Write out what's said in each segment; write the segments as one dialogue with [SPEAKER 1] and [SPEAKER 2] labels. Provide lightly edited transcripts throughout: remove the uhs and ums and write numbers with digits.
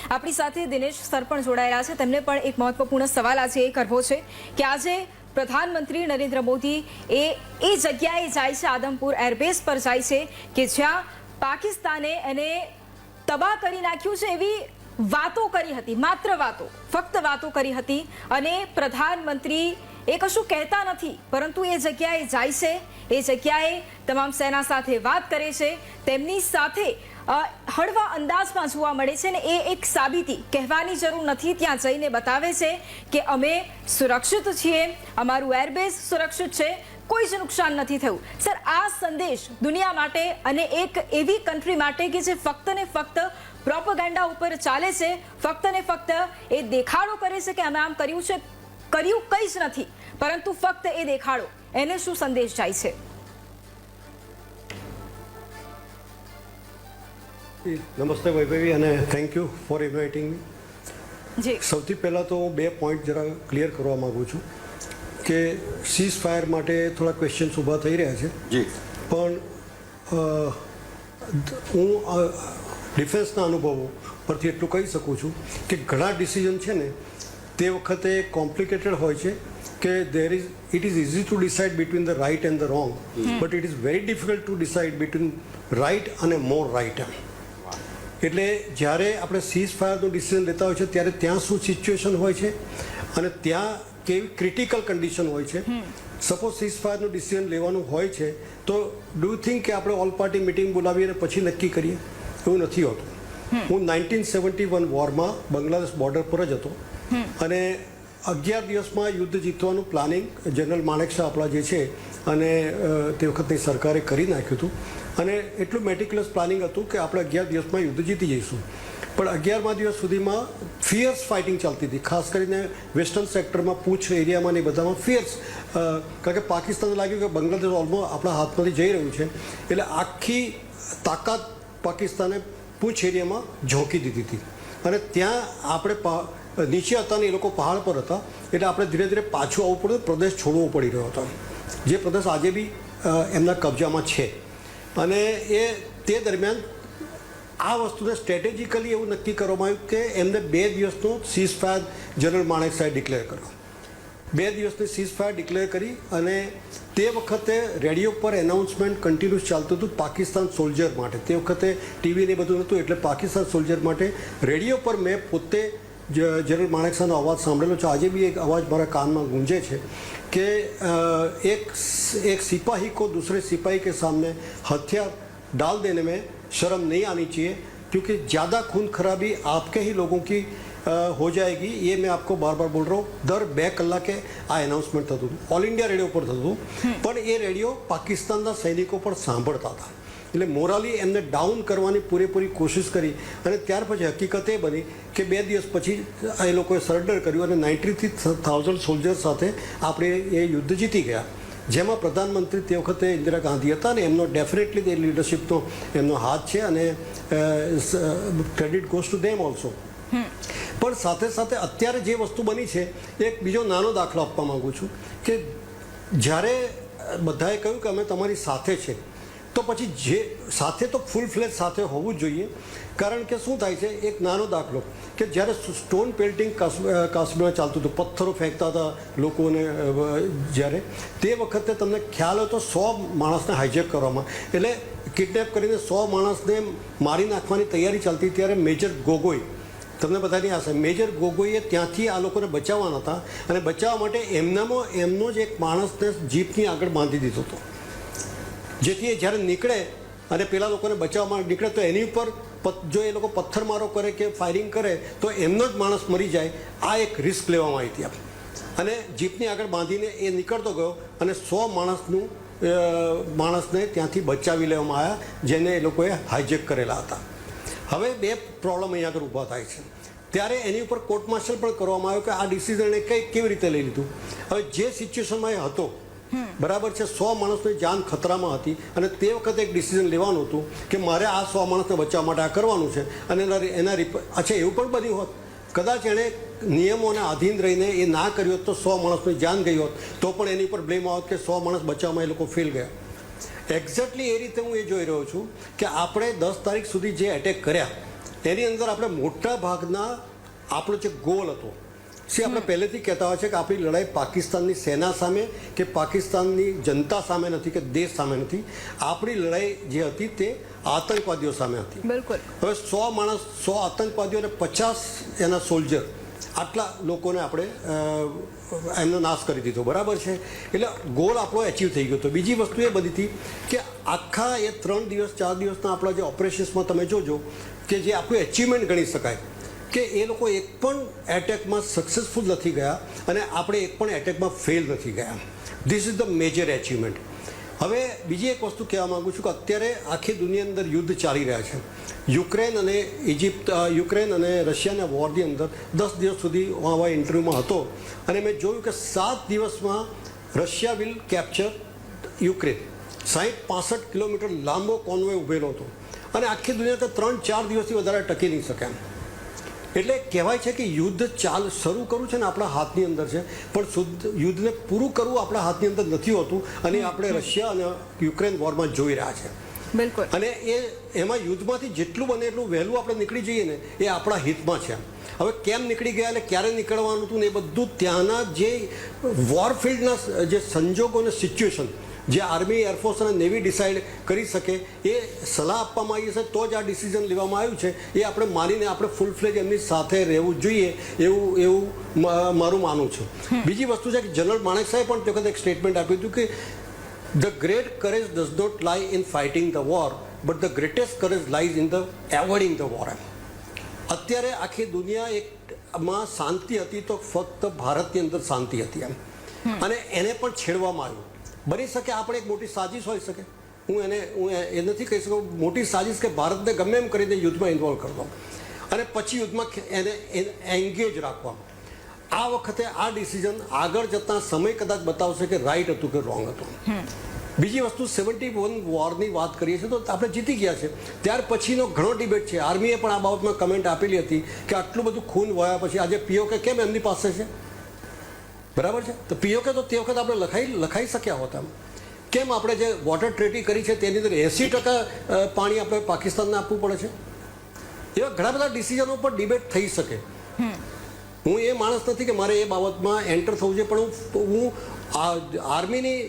[SPEAKER 1] આપણી સાથે દિનેશ સર પણ જોડાયેલા છે. તેમને પણ એક મહત્વપૂર્ણ સવાલ આજે એ કરવો છે કે આજે પ્રધાનમંત્રી નરેન્દ્ર મોદી એ જગ્યાએ જાય છે, આદમપુર એરબેઝ પર જાય છે કે જ્યાં પાકિસ્તાને એને તબાહ કરી નાખ્યું છે એવી વાતો કરી હતી, માત્ર વાતો, ફક્ત વાતો કરી હતી. અને પ્રધાનમંત્રી એ કશું કહેતા નથી, પરંતુ એ જગ્યાએ જાય છે, એ જગ્યાએ તમામ સેના સાથે વાત કરે છે, તેમની સાથે હળવા અંદાજમાં જોવા મળે છે. ને એ એક સાબિતી કહેવાની જરૂર નથી, ત્યાં જઈને બતાવે છે કે અમે સુરક્ષિત છીએ, અમારું એરબેઝ સુરક્ષિત છે, કોઈ જ નુકસાન નથી થયું. સર, આ સંદેશ દુનિયા માટે અને એક એવી કન્ટ્રી માટે કે જે ફક્ત ને ફક્ત પ્રોપેગેન્ડા ઉપર ચાલે છે, ફક્ત ને ફક્ત એ દેખાડો કરે છે કે અમે આમ કર્યું છે, કર્યું કંઈ જ નથી, પરંતુ ફક્ત એ દેખાડો, એને શું સંદેશ જાય છે?
[SPEAKER 2] નમસ્તે વૈભવી, અને thank you for inviting me.
[SPEAKER 1] જી,
[SPEAKER 2] સૌથી પહેલાં તો હું 2 પોઈન્ટ જરા ક્લિયર કરવા માગું છું કે સીઝ ફાયર માટે થોડા ક્વેશ્ચન્સ ઊભા થઈ રહ્યા છે.
[SPEAKER 3] જી,
[SPEAKER 2] પણ હું ડિફેન્સના અનુભવો પરથી એટલું કહી શકું છું કે ઘણા ડિસિઝન છે ને તે વખતે કોમ્પ્લિકેટેડ હોય છે કે it is easy to decide between the right and the wrong, but it is very difficult to decide between right અને મોર રાઇટ. એટલે જ્યારે આપણે સીઝ ફાયરનું ડિસિઝન લેતા હોય છે ત્યારે ત્યાં શું સિચ્યુએશન હોય છે અને ત્યાં કેવી ક્રિટિકલ કન્ડિશન હોય છે. સપોઝ સીઝ ફાયરનું ડિસિઝન લેવાનું હોય છે તો ડુ યુ થિંક કે આપણે ઓલ પાર્ટી મિટિંગ બોલાવીએ અને પછી નક્કી કરીએ? એવું નથી હોતું. હું 1971 વોરમાં બાંગ્લાદેશ બોર્ડર પર જ હતો અને 11 દિવસમાં યુદ્ધ જીતવાનું પ્લાનિંગ જનરલ માણેકશા આપણા જે છે અને તે વખતની સરકારે કરી નાખ્યું હતું. અને એટલું મેટિક્યુલસ પ્લાનિંગ હતું કે આપણે 11 દિવસમાં યુદ્ધ જીતી જઈશું. પણ 11મા દિવસ સુધીમાં ફિયર્સ ફાઇટિંગ ચાલતી હતી, ખાસ કરીને વેસ્ટર્ન સેક્ટરમાં, પૂંછ એરિયામાં ને બધામાં ફિયર્સ. કારણ કે પાકિસ્તાનને લાગ્યું કે બાંગ્લાદેશ ઓલમોસ્ટ આપણા હાથમાંથી જઈ રહ્યું છે, એટલે આખી તાકાત પાકિસ્તાને પૂંછ એરિયામાં ઝોંકી દીધી હતી. અને ત્યાં આપણે નીચે હતા ને એ લોકો પહાડ પર હતા, એટલે આપણે ધીરે ધીરે પાછું આવવું પડ્યું, પ્રદેશ છોડવો પડી રહ્યો હતો, જે પ્રદેશ આજે બી એમના કબજામાં છે. અને તે દરમિયાન આ વસ્તુને સ્ટ્રેટેજિકલી એવું નક્કી કરવામાં આવ્યું કે એમને 2 દિવસનો સીઝ ફાયર જનરલ માણેકશાએ ડિક્લેર કર્યો. 2 દિવસની સીઝ ફાયર ડિક્લેર કરી અને તે વખતે રેડિયો પર એનાઉન્સમેન્ટ કન્ટિન્યુઅસ ચાલતું હતું પાકિસ્તાન સોલ્જર માટે. તે વખતે ટીવીને બધું નહોતું, એટલે પાકિસ્તાન સોલ્જર માટે રેડિયો પર મેં પોતે જનરલ માણેકશાનો અવાજ સાંભળેલો છે. આજે બી એક અવાજ મારા કાનમાં ગુંજે છે કે એક સિપાही को दूसरे सिपाही के सामने हथियार डाल देने में शर्म नहीं आनी चाहिए, क्योंकि ज़्यादा खून खराबी आपके ही लोगों की हो जाएगी. ये मैं आपको बार बार बोल रहा हूँ. દર 2 કલાકે આ એનાઉન્સમેન્ટ થતું હતું, ઓલ ઇન્ડિયા રેડિયો પર થતું હતું. પણ એ રેડિયો પાકિસ્તાનના સૈનિકો પણ સાંભળતા હતા, એટલે મોરાલી એમને ડાઉન કરવાની પૂરેપૂરી કોશિશ કરી. અને ત્યાર પછી હકીકત એ બની કે 2 દિવસ પછી એ લોકોએ સરેન્ડર કર્યું અને 93,000 સોલ્જર સાથે આપણે એ યુદ્ધ જીતી ગયા, જેમાં પ્રધાનમંત્રી તે વખતે ઇન્દિરા ગાંધી હતા અને એમનો ડેફિનેટલી તે લીડરશિપનો એમનો હાથ છે અને credit goes to them also. પણ સાથે સાથે અત્યારે જે વસ્તુ બની છે, એક બીજો નાનો દાખલો આપવા માગું છું કે જ્યારે બધાએ કહ્યું કે અમે તમારી સાથે છે, તો પછી જે સાથે તો ફૂલ ફ્લેજ સાથે હોવું જ જોઈએ. કારણ કે શું થાય છે, એક નાનો દાખલો કે જ્યારે સ્ટોન પેલ્ટિંગ કાશ્મીરમાં ચાલતું હતું, પથ્થરો ફેંકતા હતા લોકોને, જ્યારે તે વખતે તમને ખ્યાલ હોય તો 100 માણસને હાઈજેક કરવામાં, એટલે કિડનેપ કરીને 100 માણસને મારી નાખવાની તૈયારી ચાલતી. ત્યારે મેજર ગોગોઈ, તમને બધાની આશા, મેજર ગોગોઈએ ત્યાંથી આ લોકોને બચાવવાના હતા અને બચાવવા માટે એમનો જ એક માણસને જીપની આગળ બાંધી દીધો હતો, જેથી એ જ્યારે નીકળે અને પેલા લોકોને બચાવવા માટે નીકળે તો એની ઉપર જો એ લોકો પથ્થરમારો કરે કે ફાયરિંગ કરે તો એમનો જ માણસ મરી જાય. આ એક રિસ્ક લેવામાં આવી હતી. અને જીપની આગળ બાંધીને એ નીકળતો ગયો અને 100 માણસને ત્યાંથી બચાવી લેવામાં આવ્યા, જેને એ લોકોએ હાઈજેક કરેલા હતા. હવે 2 પ્રોબ્લેમ અહીંયા આગળ ઊભા થાય છે. ત્યારે એની ઉપર કોર્ટ માર્શલ પણ કરવામાં આવ્યો કે આ ડિસિઝન એ કેવી રીતે લઈ લીધું. હવે જે સિચ્યુએશનમાં એ હતો, બરાબર છે, 100 માણસની જાન ખતરામાં હતી અને તે વખતે એક ડિસિઝન લેવાનું હતું કે મારે આ 100 માણસને બચાવવા માટે આ કરવાનું છે. અને અચ્છા, એવું પણ બન્યું હોત, કદાચ એણે નિયમોને આધીન રહીને એ ના કર્યું હોત તો 100 માણસની જાન ગઈ હોત, તો પણ એની ઉપર બ્લેમ આવત કે 100 માણસ બચાવવામાં એ લોકો ફેલ ગયા. એક્ઝેક્ટલી એ રીતે હું એ જોઈ રહ્યો છું કે આપણે 10 તારીખ સુધી જે એટેક કર્યા એની અંદર આપણે મોટા ભાગના આપણો જે ગોલ હતો છે આપણે પહેલેથી કહેતા હોય છે કે આપણી લડાઈ પાકિસ્તાનની સેના સામે કે પાકિસ્તાનની જનતા સામે નથી કે દેશ સામે નથી. આપણી લડાઈ જે હતી તે આતંકવાદીઓ સામે હતી.
[SPEAKER 1] બિલકુલ.
[SPEAKER 2] હવે 100 માણસ, 100 આતંકવાદીઓ અને 50 એના સોલ્જર, આટલા લોકોને આપણે એમનો નાશ કરી દીધો. બરાબર છે. એટલે ગોલ આપણો એચીવ થઈ ગયો હતો. બીજી વસ્તુ એ બધી હતી કે આખા એ 3 દિવસ 4 દિવસના આપણા જે ઓપરેશન્સમાં તમે જોજો કે જે આપણું એચિવમેન્ટ ગણી શકાય કે એ લોકો એક પણ એટેકમાં સક્સેસફુલ નથી ગયા અને આપણે એક પણ એટેકમાં ફેલ નથી ગયા. This is the major achievement. હવે બીજી એક વસ્તુ કહેવા માગું છું કે અત્યારે આખી દુનિયાની અંદર યુદ્ધ ચાલી રહ્યા છે. યુક્રેન અને રશિયાના વોરની અંદર 10 દિવસ સુધી હું આવા ઇન્ટરવ્યૂમાં હતો અને મેં જોયું કે 7 દિવસમાં Russia will capture Ukraine. 60-65 kilometre લાંબો કોન્વોય ઉભેલો હતો અને આખી દુનિયા તો 3-4 દિવસથી વધારે ટકી નહીં શકે એમ. એટલે કહેવાય છે કે યુદ્ધ શરૂ કરવું છે ને આપણા હાથની અંદર છે, પણ યુદ્ધને પૂરું કરવું આપણા હાથની અંદર નથી હોતું અને આપણે રશિયા અને યુક્રેન વોરમાં જોઈ રહ્યા છે.
[SPEAKER 1] બિલકુલ.
[SPEAKER 2] અને એમાં યુદ્ધમાંથી જેટલું બને એટલું વહેલું આપણે નીકળી જઈએ ને એ આપણા હિતમાં છે. હવે કેમ નીકળી ગયા એટલે ક્યારે નીકળવાનું હતું ને એ બધું ત્યાંના જે વોરફિલ્ડના જે સંજોગો અને સિચ્યુએશન જે આર્મી, એરફોર્સ અને નેવી ડિસાઇડ કરી શકે એ સલાહ આપવામાં આવી છે તો જ આ ડિસિઝન લેવામાં આવ્યું છે. એ આપણે માનીને આપણે ફૂલ ફ્લેજ એમની સાથે રહેવું જોઈએ એવું મારું માનવું છે. બીજી વસ્તુ છે કે જનરલ માણેક સાહેબ પણ તે વખતે એક સ્ટેટમેન્ટ આપ્યું હતું કે the great courage does not lie in fighting the war but the greatest courage lies in the avoiding the war. અત્યારે આખી દુનિયા એકમાં શાંતિ હતી તો ફક્ત ભારતની અંદર શાંતિ હતી એમ, અને એને પણ છેડવામાં આવ્યું. બની શકે આપણે એક મોટી સાજિશ હોઈ શકે. હું એ નથી કહી શકું મોટી સાજિશ કે ભારતને ગમે એમ કરીને યુદ્ધમાં ઇન્વોલ્વ કરવો અને પછી યુદ્ધમાં એને એન્ગેજ રાખવા. આ વખતે આ ડિસિઝન આગળ જતાં સમય કદાચ બતાવશે કે રાઈટ હતું કે રોંગ હતું. બીજી વસ્તુ 71 વોરની વાત કરીએ છીએ તો આપણે જીતી ગયા છે. ત્યાર પછીનો ઘણો ડિબેટ છે. આર્મીએ પણ આ બાબતમાં કમેન્ટ આપેલી હતી કે આટલું બધું ખૂન વહ્યા પછી આજે POK કેમ એમની પાસે છે? બરાબર છે. તો POK તો તે વખત આપણે લખાઈ શક્યા હોતા. કેમ આપણે જે વોટર ટ્રીટી કરી છે તેની અંદર 80% પાણી આપણે પાકિસ્તાનને આપવું પડે છે? એવા ઘણા બધા ડિસિઝનો પર ડિબેટ થઈ શકે. હું એ માણસ નથી કે મારે એ બાબતમાં એન્ટર થવું છે, પણ હું આર્મીની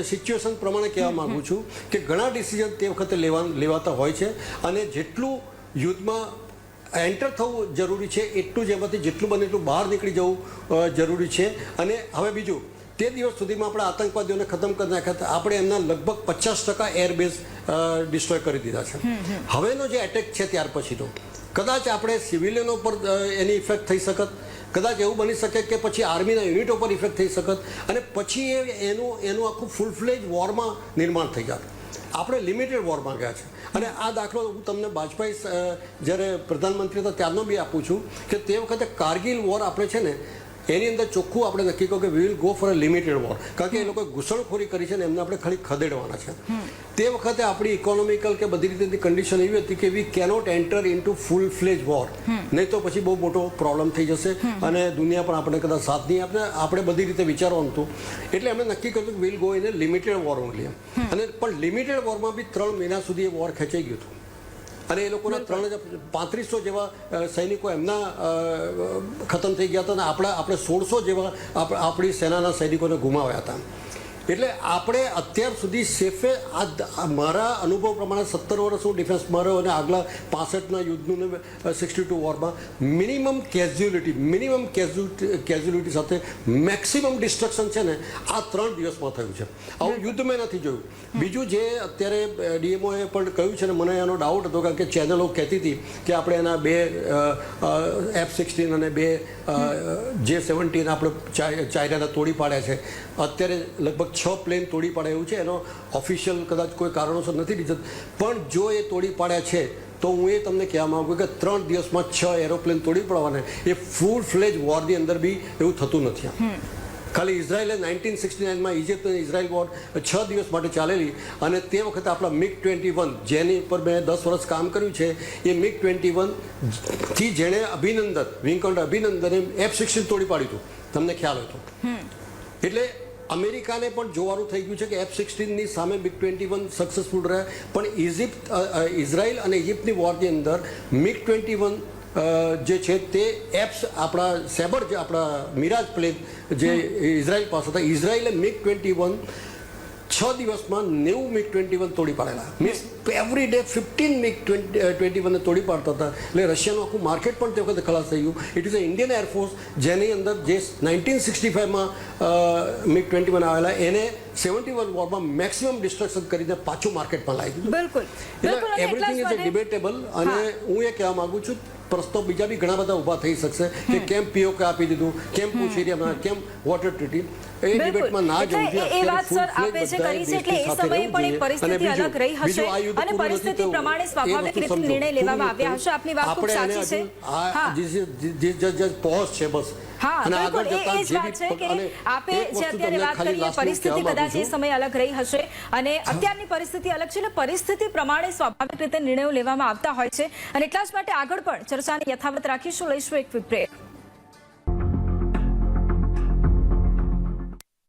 [SPEAKER 2] સિચ્યુએશન પ્રમાણે કહેવા માગું છું કે ઘણા ડિસિઝન તે વખતે લેવાતા હોય છે અને જેટલું યુદ્ધમાં એન્ટર થવું જરૂરી છે એટલું જ એમાંથી જેટલું બને એટલું બહાર નીકળી જવું જરૂરી છે. અને હવે બીજું, તે દિવસ સુધીમાં આપણે આતંકવાદીઓને ખતમ કરી નાખ્યા. આપણે એમના લગભગ 50% એરબેઝ ડિસ્ટ્રોય કરી દીધા છે. હવેનો જે એટેક છે ત્યાર પછીનો કદાચ આપણે સિવિલિયનો પર એની ઇફેક્ટ થઈ શકત, કદાચ એવું બની શકે કે પછી આર્મીના યુનિટો પર ઇફેક્ટ થઈ શકત અને પછી એનું આખું ફૂલ ફ્લેજ વોરમાં નિર્માણ થઈ જાત. આપણે લિમિટેડ વોરમાં ગયા છે. અને આ દાખલો હું તમને વાજપેયી જ્યારે પ્રધાનમંત્રી હતા ત્યારનો બી આપું છું કે તે વખતે કારગિલ વોર આપણે છે ને એની અંદર ચોખ્ખું આપણે નક્કી કહ્યું કે we will go for a limited war, કારણ કે એ લોકોએ ઘૂસણખોરી કરી છે ને એમને આપણે ખાલી ખદેડવાના છે. તે વખતે આપણી ઇકોનોમિકલ કે બધી રીતેની કન્ડિશન એવી હતી કે વી કેનોટ એન્ટર ઇન્ટુ ફૂલ ફ્લેજ વોર, નહીં તો પછી બહુ મોટો પ્રોબ્લેમ થઈ જશે અને દુનિયા પણ આપણે કદાચ સાથ નહીં આપે. આપણે બધી રીતે વિચારવાનું હતું. એટલે એમણે નક્કી કર્યું કે will go in A limited war only. અને પણ લિમિટેડ વોરમાં બી 3 મહિના સુધી એ વોર ખેંચાઈ ગયું હતું અને એ લોકોના 3500 જેવા સૈનિકો એમના ખતમ થઈ ગયા હતા અને આપણે 1600 જેવા આપણી સેનાના સૈનિકોને ગુમાવ્યા હતા. એટલે આપણે અત્યાર સુધી સેફે મારા અનુભવ પ્રમાણે 17 વર્ષ હું ડિફેન્સમાં રહ્યો અને આગલા 65ના યુદ્ધનું 62 વોરમાં મિનિમમ કેઝ્યુલિટી સાથે મેક્સિમમ ડિસ્ટ્રક્શન છે ને આ 3 દિવસમાં થયું છે. આવું યુદ્ધ મેં નથી જોયું. બીજું જે અત્યારે DMOએ પણ કહ્યું છે ને મને એનો ડાઉટ હતો કારણ કે ચેનલો કહેતી હતી કે આપણે એના 2 F-16 અને 2 J-17 આપણે ચાઇનાના તોડી પાડ્યા છે. અત્યારે લગભગ 6 પ્લેન તોડી પાડ્યા એવું છે. એનો ઓફિશિયલ કદાચ કોઈ કારણોસર નથી લીધું, પણ જો એ તોડી પાડ્યા છે તો હું એ તમને કહેવા માંગુ કે 3 દિવસમાં 6 એરોપ્લેન તોડી પડવાના એ ફૂલ ફ્લેજ વોરની અંદર બી એવું થતું નથી. ખાલી ઇઝરાયલે 1969માં ઇજિપ્ત અને ઇઝરાયલ વોર 6 દિવસ માટે ચાલેલી અને તે વખતે આપણા MiG-21 જેની ઉપર મેં 10 વર્ષ કામ કર્યું છે એ MiG-21 થી જેણે વિંગ કમાન્ડર અભિનંદને F-16 તોડી પાડ્યું હતું, તમને ખ્યાલ હોય તો. એટલે અમેરિકાને પણ જોવાનું થઈ ગયું છે કે F-16ની સામે MiG-21 સક્સેસફુલ રહ્યા, પણ ઇઝરાયલ અને ઇજિપ્તની વોરની અંદર MiG-21 જે છે તે એપ્સ આપણા સેબર જે આપણા મિરાજ પ્લેન જે ઇઝરાયલ પાસે હતા, ઇઝરાયલે MiG-21 6 દિવસમાં 90 MiG-21 તોડી પાડેલા. મીન્સ એવરી ડે 15 MiG-21 તોડી પાડતા હતા. એટલે રશિયાનું આખું માર્કેટ પણ તે વખતે ખલાસ થઈ ગયું. It is a Indian air force જેની અંદર જે 1965માં MiG-21 આવેલા એને 71 વોરમાં મેક્સિમમ ડિસ્ટ્રક્શન કરીને પાછું માર્કેટમાં લાવી દીધું.
[SPEAKER 1] બિલકુલ
[SPEAKER 2] એટલે એવરીથિંગ ઇઝ ડિબેટેબલ. અને હું એ કહેવા માંગુ છું, પ્રશ્નો બીજા બી ઘણા બધા ઊભા થઈ શકશે કે કેમ પીઓકે આપી દીધું, કેમ પૂછ એરિયામાં, કેમ વોટર ટ્રીટી. એ ડિબેટમાં ના જવું જોઈએ.
[SPEAKER 1] એ વાત સર આપે જે કરી છે એટલે એ સમયે પણ એક પરિસ્થિતિ અલગ રહી હશે અને પરિસ્થિતિ પ્રમાણે સ્વાભાવિક રીતે નિર્ણય લેવામાં આવ્યા હશે. આપની વાત ખૂબ સાચી છે.
[SPEAKER 2] હા, પહોંચ છે બસ.
[SPEAKER 1] હા, બિલકુલ એ જ વાત છે કે આપે જે અત્યારે વાત કરી પરિસ્થિતિ કદાચ એ સમય અલગ રહી હશે અને અત્યારની પરિસ્થિતિ અલગ છે. એટલે પરિસ્થિતિ પ્રમાણે સ્વાભાવિક રીતે નિર્ણયો લેવામાં આવતા હોય છે અને એટલા જ માટે આગળ પણ ચર્ચાને યથાવત રાખીશું. લઈશું એક ક્વિક બ્રેક.